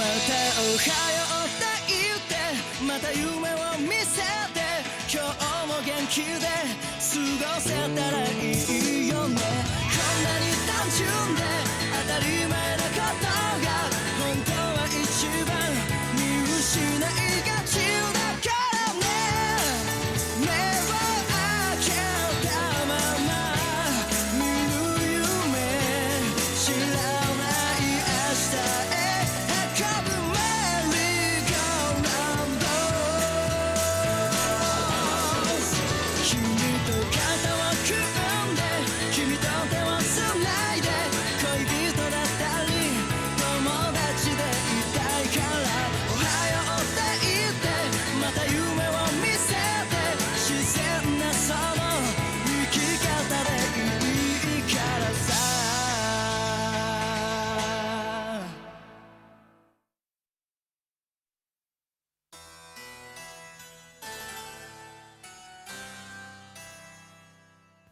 おはようって言ってまた夢を見せて今日も元気で過ごせたらいいよねこんなに単純で当たり前なことが本当は一番見失いがちだからね目を開けたまま見る夢知らない明日へ運ぶメリーゴーランド君と肩を組んで君と手をつないで恋人だったり友達でいたいからおはようって言ってまた夢を見せて自然なその生き方でいいからさ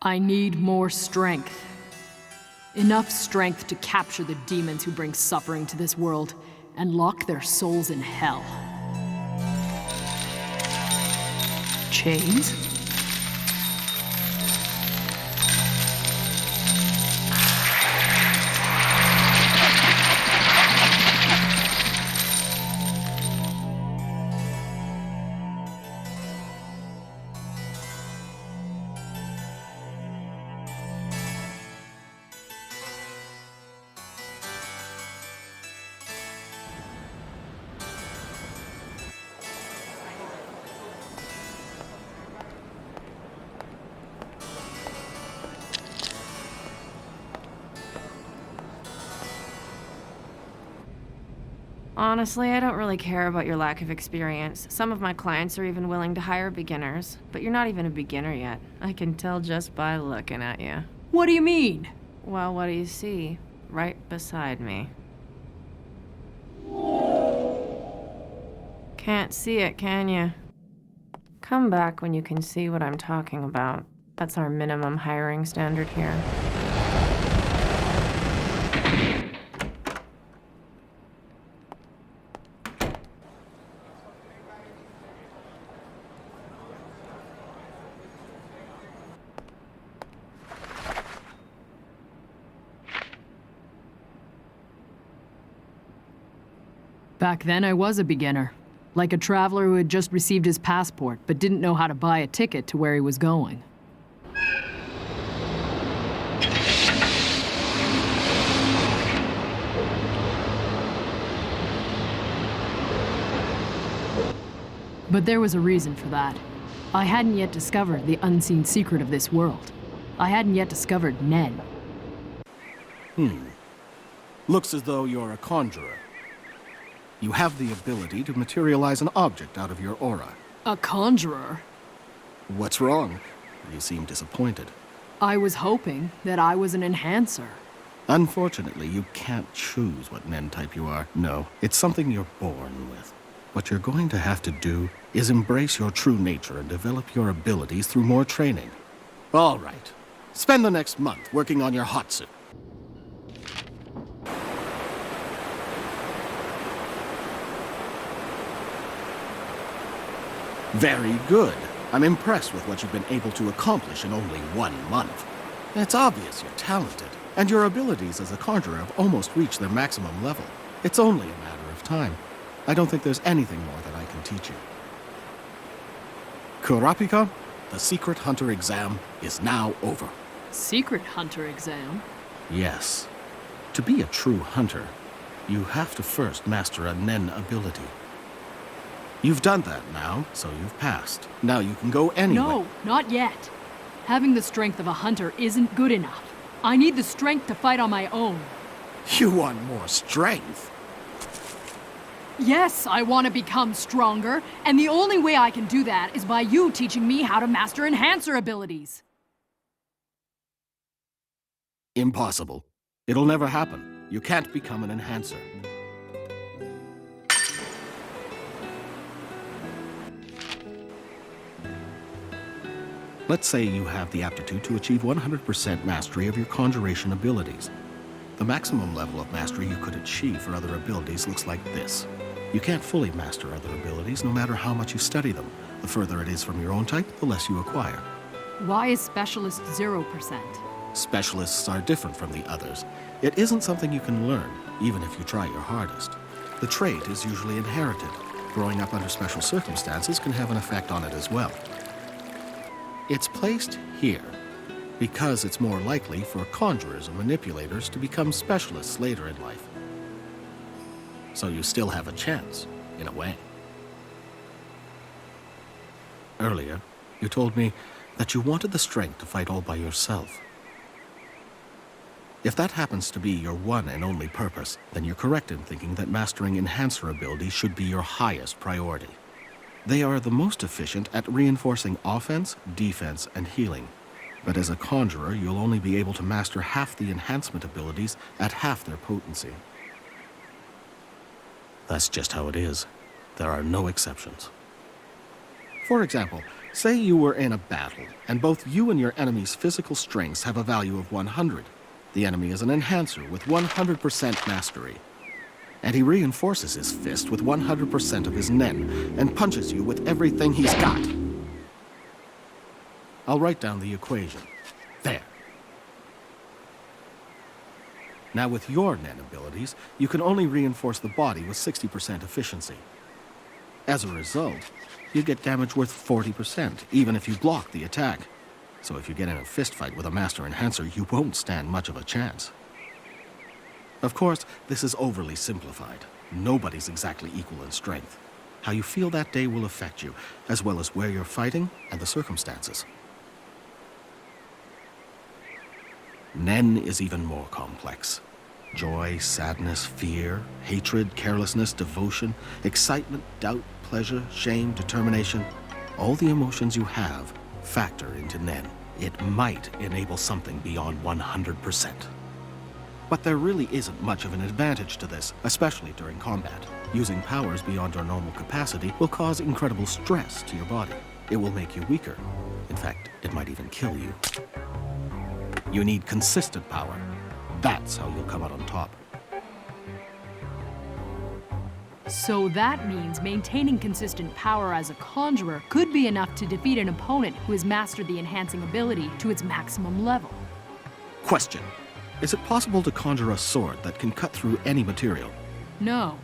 I need more strength. Enough strength to capture the demons who bring suffering to this world and lock their souls in hell. Chains? Honestly, I don't really care about your lack of experience. Some of my clients are even willing to hire beginners, but you're not even a beginner yet. I can tell just by looking at you. What do you mean? Well, what do you see? Right beside me. Can't see it, can you? Come back when you can see what I'm talking about. That's our minimum hiring standard here. Back then I was a beginner. Like a traveler who had just received his passport but didn't know how to buy a ticket to where he was going. But there was a reason for that. I hadn't yet discovered the unseen secret of this world. I hadn't yet discovered Nen. Looks as though you're a conjurer. You have the ability to materialize an object out of your aura. A conjurer? What's wrong? You seem disappointed. I was hoping that I was an enhancer. Unfortunately, you can't choose what Nen type you are. No, it's something you're born with. What you're going to have to do is embrace your true nature and develop your abilities through more training. All right. Spend the next month working on your hot suit. Very good. I'm impressed with what you've been able to accomplish in only 1 month. It's obvious you're talented, and your abilities as a conjurer have almost reached their maximum level. It's only a matter of time. I don't think there's anything more that I can teach you. Kurapika, the Secret Hunter exam is now over. Secret Hunter exam? Yes. To be a true hunter, you have to first master a Nen ability. You've done that now, so you've passed. Now you can go anywhere. No, not yet. Having the strength of a hunter isn't good enough. I need the strength to fight on my own. You want more strength? Yes, I want to become stronger, and the only way I can do that is by you teaching me how to master enhancer abilities. Impossible. It'll never happen. You can't become an enhancer. Let's say you have the aptitude to achieve 100% mastery of your conjuration abilities. The maximum level of mastery you could achieve for other abilities looks like this. You can't fully master other abilities no matter how much you study them. The further it is from your own type, the less you acquire. Why is Specialist 0%? Specialists are different from the others. It isn't something you can learn, even if you try your hardest. The trait is usually inherited. Growing up under special circumstances can have an effect on it as well. It's placed here because it's more likely for conjurers and manipulators to become specialists later in life. So you still have a chance, in a way. Earlier, you told me that you wanted the strength to fight all by yourself. If that happens to be your one and only purpose, then you're correct in thinking that mastering enhancer abilities should be your highest priority. They are the most efficient at reinforcing offense, defense, and healing. But as a conjurer, you'll only be able to master half the enhancement abilities at half their potency. That's just how it is. There are no exceptions. For example, say you were in a battle, and both you and your enemy's physical strengths have a value of 100. The enemy is an enhancer with 100% mastery. And he reinforces his fist with 100% of his nen, and punches you with everything he's got. I'll write down the equation. There. Now with your nen abilities, you can only reinforce the body with 60% efficiency. As a result, you get damage worth 40%, even if you block the attack. So if you get in a fistfight with a Master Enhancer, you won't stand much of a chance. Of course, this is overly simplified. Nobody's exactly equal in strength. How you feel that day will affect you, as well as where you're fighting and the circumstances. Nen is even more complex. Joy, sadness, fear, hatred, carelessness, devotion, excitement, doubt, pleasure, shame, determination. All the emotions you have factor into Nen. It might enable something beyond 100%. But there really isn't much of an advantage to this, especially during combat. Using powers beyond your normal capacity will cause incredible stress to your body. It will make you weaker. In fact, it might even kill you. You need consistent power. That's how you'll come out on top. So that means maintaining consistent power as a conjurer could be enough to defeat an opponent who has mastered the enhancing ability to its maximum level. Question. Is it possible to conjure a sword that can cut through any material? No,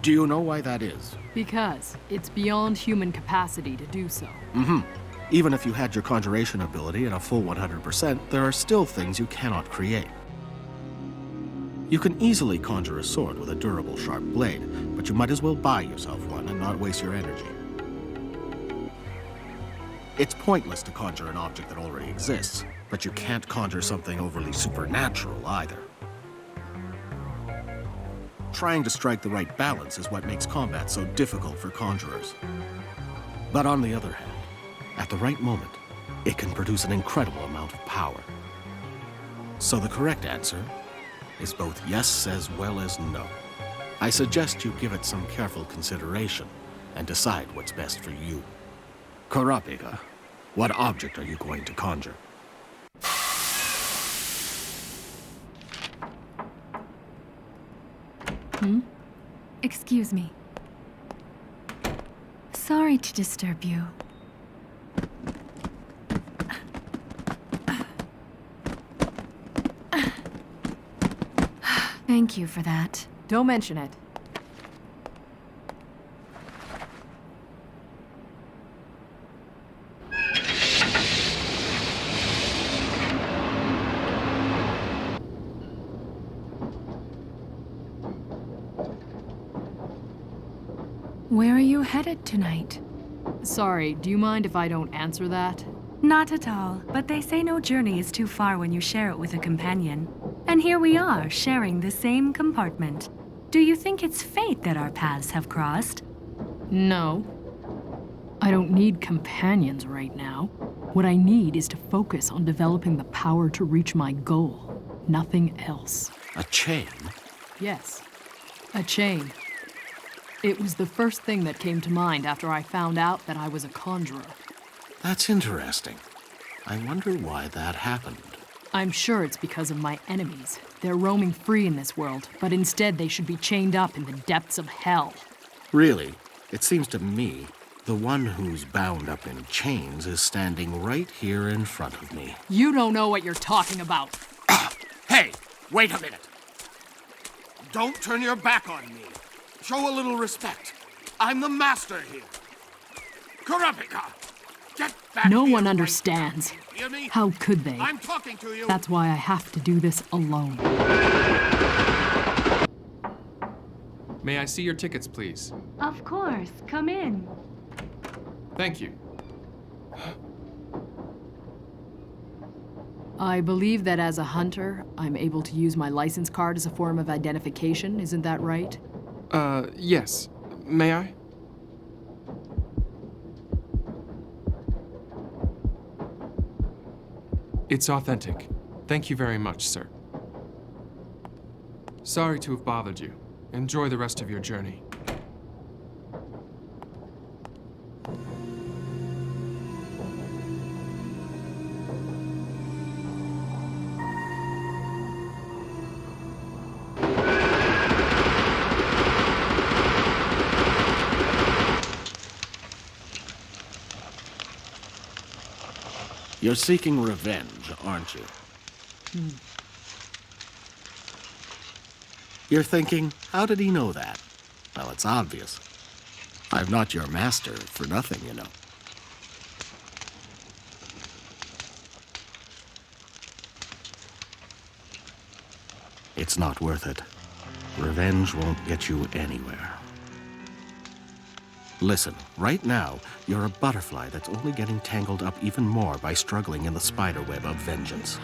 Do you know why that is? because it's beyond human capacity to do so. Even if you had your conjuration ability at a full 100%, there are still things you cannot create. You can easily conjure a sword with a durable, sharp blade, but you might as well buy yourself one and not waste your energy. It's pointless to conjure an object that already exists, but you can't conjure something overly supernatural either. Trying to strike the right balance is what makes combat so difficult for conjurers. But on the other hand, at the right moment, it can produce an incredible amount of power. So the correct answer is both yes as well as no. I suggest you give it some careful consideration and decide what's best for you. Kurapika, what object are you going to conjure? Excuse me. Sorry to disturb you. Thank you for that. Don't mention it. Where are you headed tonight? Sorry, do you mind if I don't answer that? Not at all, but they say no journey is too far when you share it with a companion. And here we are, sharing the same compartment. Do you think it's fate that our paths have crossed? No. I don't need companions right now. What I need is to focus on developing the power to reach my goal. Nothing else. A chain? Yes, a chain. It was the first thing that came to mind after I found out that I was a conjurer. That's interesting. I wonder why that happened. I'm sure it's because of my enemies. They're roaming free in this world, but instead they should be chained up in the depths of hell. Really, it seems to me the one who's bound up in chains is standing right here in front of me. You don't know what you're talking about. Hey, wait a minute. Don't turn your back on me. Show a little respect. I'm the master here. Kurapika, get back No here one right understands. now. Hear me? How could they? I'm talking to you. That's why I have to do this alone. May I see your tickets, please? Of course, come in. Thank you. I believe that as a hunter, I'm able to use my license card as a form of identification, isn't that right? Yes. May I? It's authentic. Thank you very much, sir. Sorry to have bothered you. Enjoy the rest of your journey. You're seeking revenge, aren't you? You're thinking, how did he know that? Well, it's obvious. I'm not your master for nothing, you know. It's not worth it. Revenge won't get you anywhere. Listen, right now, you're a butterfly that's only getting tangled up even more by struggling in the spiderweb of vengeance.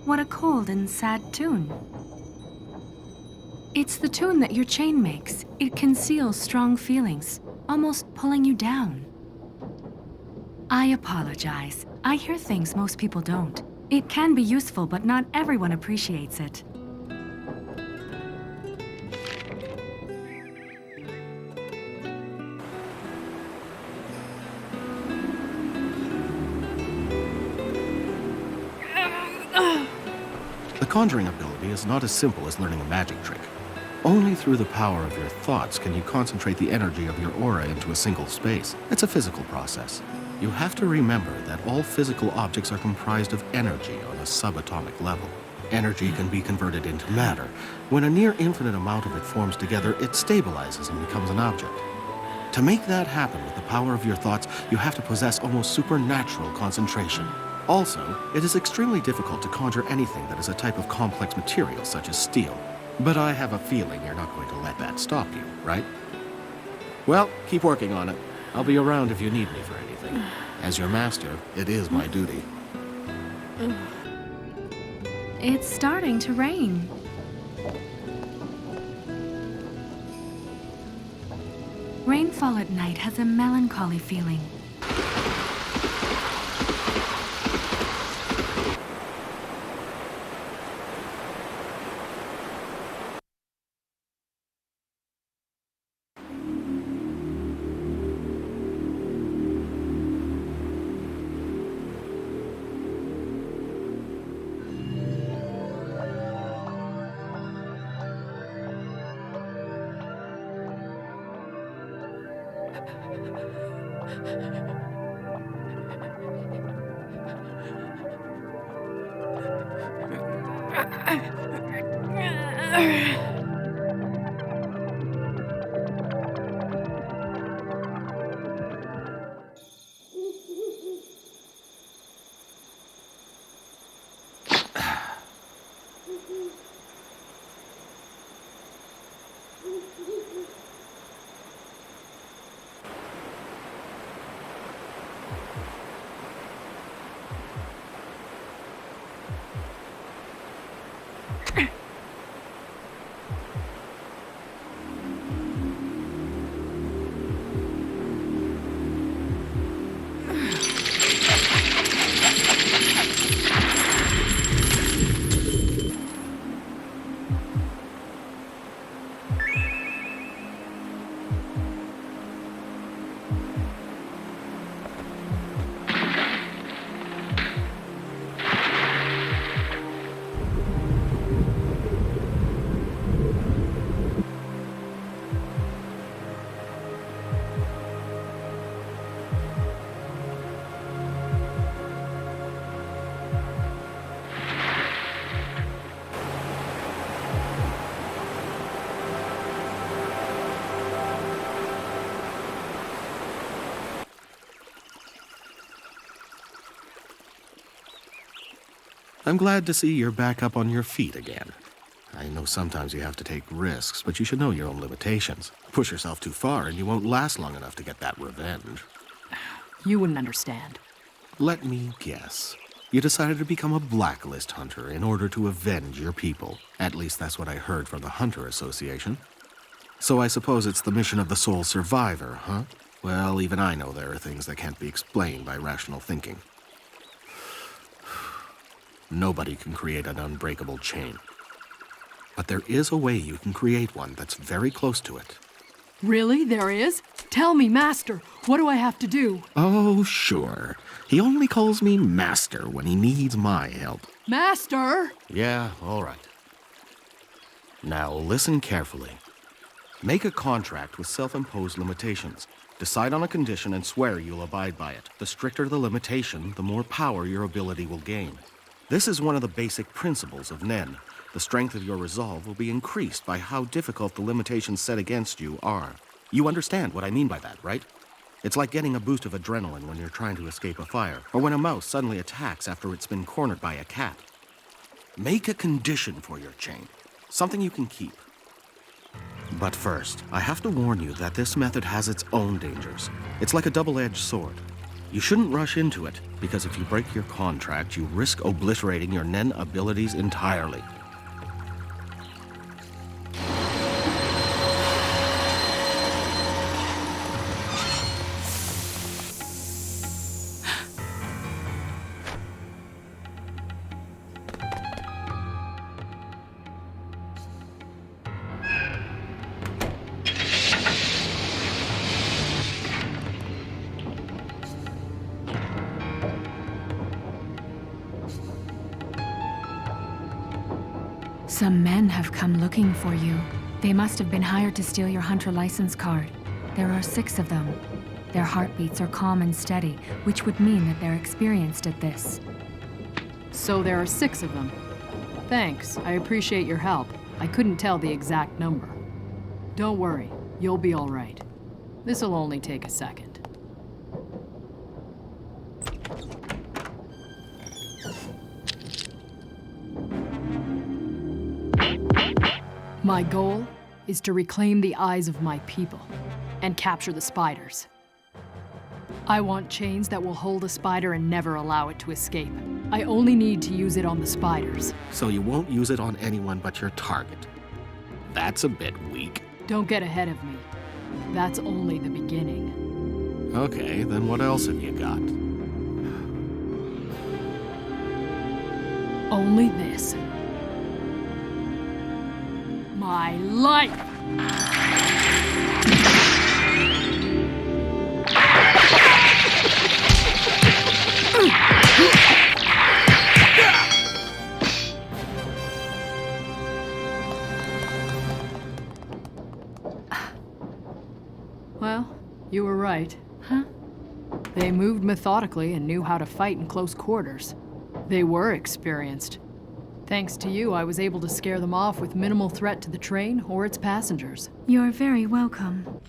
What a cold and sad tune. It's the tune that your chain makes. It conceals strong feelings, almost pulling you down. I apologize. I hear things most people don't. It can be useful, but not everyone appreciates it. The conjuring ability is not as simple as learning a magic trick. Only through the power of your thoughts can you concentrate the energy of your aura into a single space. It's a physical process. You have to remember that all physical objects are comprised of energy on a subatomic level. Energy can be converted into matter. When a near infinite amount of it forms together, it stabilizes and becomes an object. To make that happen with the power of your thoughts, you have to possess almost supernatural concentration. Also, it is extremely difficult to conjure anything that is a type of complex material such as steel. But I have a feeling you're not going to let that stop you, right? Well, keep working on it. I'll be around if you need me for anything. As your master, it is my duty. It's starting to rain. Rainfall at night has a melancholy feeling. I'm glad to see you're back up on your feet again. I know sometimes you have to take risks, but you should know your own limitations. Push yourself too far and you won't last long enough to get that revenge. You wouldn't understand. Let me guess. You decided to become a blacklist hunter in order to avenge your people. At least that's what I heard from the Hunter Association. So I suppose it's the mission of the sole survivor, huh? Well, even I know there are things that can't be explained by rational thinking. Nobody can create an unbreakable chain. But there is a way you can create one that's very close to it. Really? There is? Tell me, Master. What do I have to do? Oh, sure. He only calls me Master when he needs my help. Master! Yeah, all right. Now listen carefully. Make a contract with self-imposed limitations. Decide on a condition and swear you'll abide by it. The stricter the limitation, the more power your ability will gain. This is one of the basic principles of Nen. The strength of your resolve will be increased by how difficult the limitations set against you are. You understand what I mean by that, right? It's like getting a boost of adrenaline when you're trying to escape a fire, or when a mouse suddenly attacks after it's been cornered by a cat. Make a condition for your chain, something you can keep. But first, I have to warn you that this method has its own dangers. It's like a double-edged sword. You shouldn't rush into it, because if you break your contract, you risk obliterating your Nen abilities entirely. Some men have come looking for you. They must have been hired to steal your hunter license card. There are 6 of them. Their heartbeats are calm and steady, which would mean that they're experienced at this. So there are 6 of them. Thanks, I appreciate your help. I couldn't tell the exact number. Don't worry, you'll be all right. This'll only take a second. My goal is to reclaim the eyes of my people and capture the spiders. I want chains that will hold a spider and never allow it to escape. I only need to use it on the spiders. So you won't use it on anyone but your target. That's a bit weak. Don't get ahead of me. That's only the beginning. Okay, then what else have you got? Only this. My life! Well, you were right. Huh? They moved methodically and knew how to fight in close quarters. They were experienced. Thanks to you, I was able to scare them off with minimal threat to the train or its passengers. You're very welcome.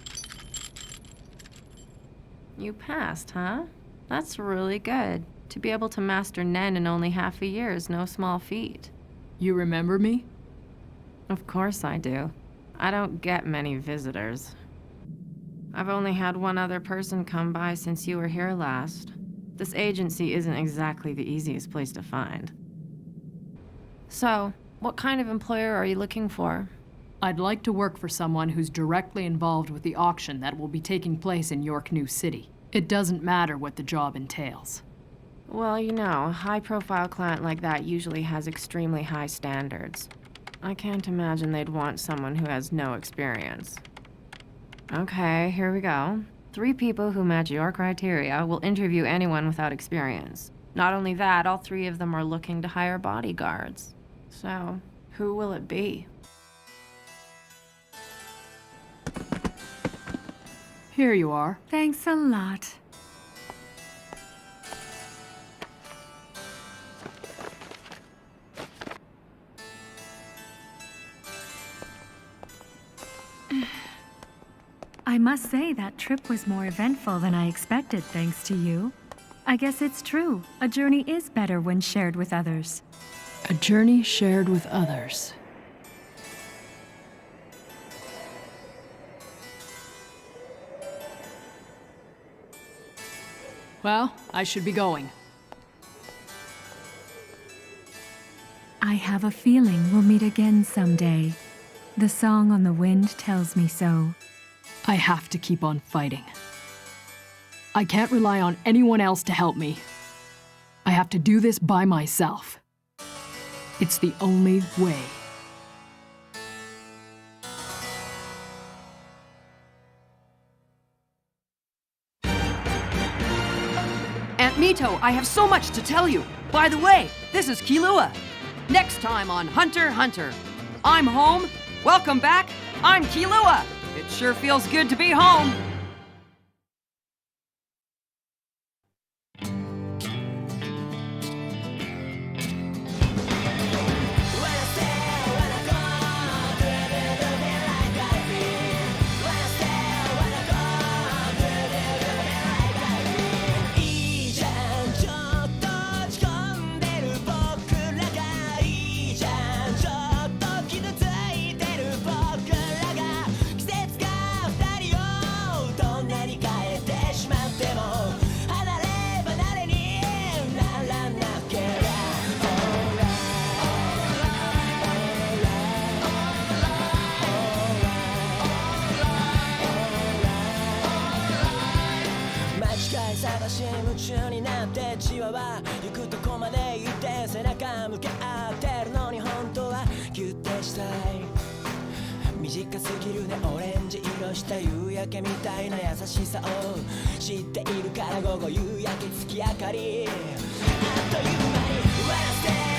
You passed, huh? That's really good. To be able to master Nen in only half a year is no small feat. You remember me? Of course I do. I don't get many visitors. I've only had one other person come by since you were here last. This agency isn't exactly the easiest place to find. So, what kind of employer are you looking for? I'd like to work for someone who's directly involved with the auction that will be taking place in York New City. It doesn't matter what the job entails. Well, you know, a high-profile client like that usually has extremely high standards. I can't imagine they'd want someone who has no experience. Okay, here we go. 3 people who match your criteria will interview anyone without experience. Not only that, all 3 of them are looking to hire bodyguards. So, who will it be? Here you are. Thanks a lot. I must say that trip was more eventful than I expected, thanks to you. I guess it's true. A journey is better when shared with others. A journey shared with others. Well, I should be going. I have a feeling we'll meet again someday. The song on the wind tells me so. I have to keep on fighting. I can't rely on anyone else to help me. I have to do this by myself. It's the only way. Aunt Mito, I have so much to tell you. By the way, this is Kilua. Next time on Hunter x Hunter. I'm home. Welcome back. I'm Kilua. It sure feels good to be home.夢中になってじわは行くとこまで行って背中向け合ってるのに本当はギュッてしたい短すぎるねオレンジ色した夕焼けみたいな優しさを知っているから午後夕焼け月明かりあっという間に笑って